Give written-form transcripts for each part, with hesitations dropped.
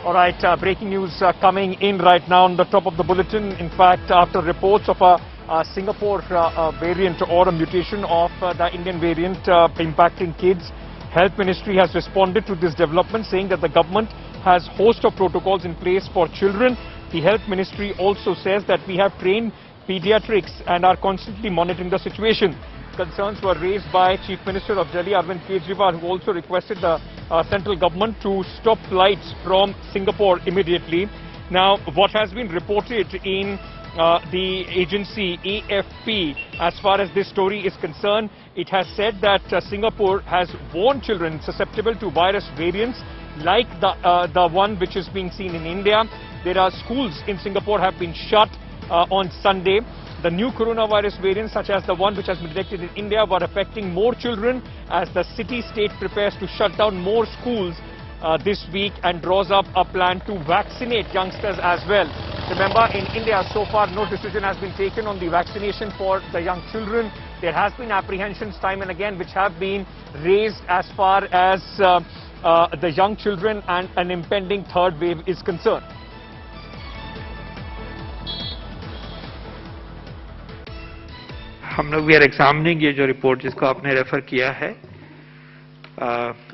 All right, breaking news coming in right now on the top of the bulletin. In fact, after reports of a Singapore variant or a mutation of the Indian variant impacting kids, Health Ministry has responded to this development, saying that the government has host of protocols in place for children. The Health Ministry also says that we have trained pediatrics and are constantly monitoring the situation. Concerns were raised by Chief Minister of Delhi, Arvind Kejriwal, who also requested the central government to stop flights from Singapore immediately. Now, what has been reported in the agency AFP, as far as this story is concerned, it has said that Singapore has warned children susceptible to virus variants like the one which is being seen in India. There are schools in Singapore have been shut on Sunday. The new coronavirus variants, such as the one which has been detected in India, were affecting more children as the city-state prepares to shut down more schools this week and draws up a plan to vaccinate youngsters as well. Remember, in India, so far, no decision has been taken on the vaccination for the young children. There has been apprehensions time and again which have been raised as far as the young children and an impending third wave is concerned. हम लोग we are examining ये जो report जिसको आपने refer किया है,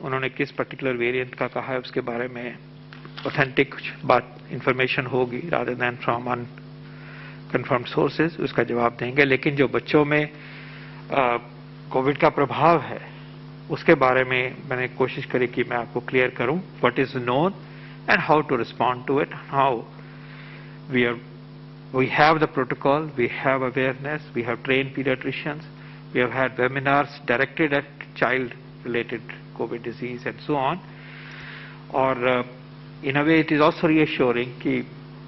उन्होंने किस पर्टिकुलर वेरिएंट का कहा है उसके बारे में ऑथेंटिक बात इंफॉर्मेशन होगी rather than from unconfirmed sources, उसका जवाब देंगे। लेकिन जो बच्चों में कोविड का प्रभाव है उसके बारे में मैंने कोशिश करी कि मैं आपको क्लियर करूं what is known and how to respond to it, how we have the protocol, we have awareness, we have trained pediatricians, we have had webinars directed at child-related COVID disease and so on. और in a way it is also reassuring कि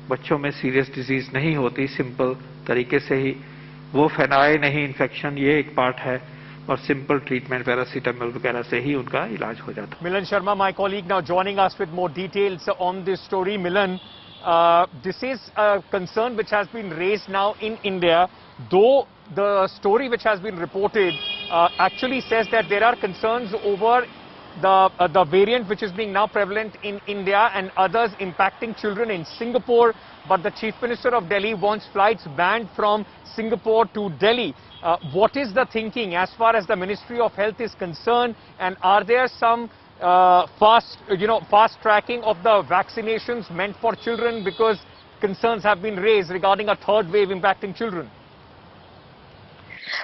बच्चों में serious disease नहीं होती, simple तरीके से ही वो फैलाए नहीं infection, ये एक part है और simple treatment paracetamol वगैरह से ही उनका इलाज हो जाता। Milan Sharma, my colleague, now joining us with more details on this story. Milan, this is a concern which has been raised now in India, though the story which has been reported actually says that there are concerns over the variant which is being now prevalent in India and others impacting children in Singapore, but the Chief Minister of Delhi wants flights banned from Singapore to Delhi. What is the thinking as far as the Ministry of Health is concerned, and are there some fast tracking of the vaccinations meant for children, because concerns have been raised regarding a third wave impacting children?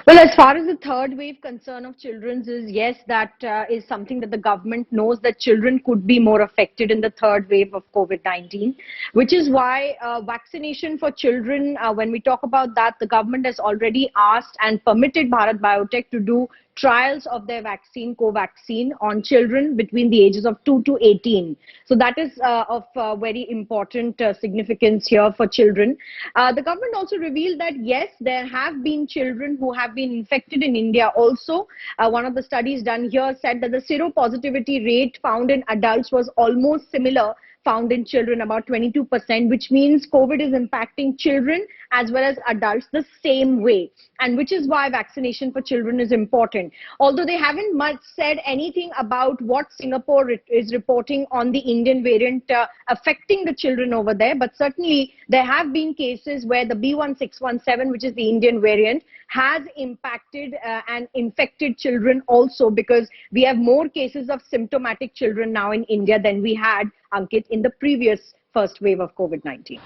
Well, as far as the third wave concern of children's is, yes, that is something that the government knows that children could be more affected in the third wave of COVID-19, which is why vaccination for children, when we talk about that, the government has already asked and permitted Bharat Biotech to do trials of their vaccine, Covaxin, on children between the ages of 2 to 18. So that is of very important significance here for children. The government also revealed that, yes, there have been children who have been infected in India also. One of the studies done here said that the seropositivity rate found in adults was almost similar found in children, about 22%, which means COVID is impacting children as well as adults the same way, and which is why vaccination for children is important. Although they haven't much said anything about what Singapore is reporting on the Indian variant affecting the children over there, but certainly there have been cases where the B1617, which is the Indian variant, has impacted and infected children also, because we have more cases of symptomatic children now in India than we had, Ankit, in the previous first wave of COVID-19.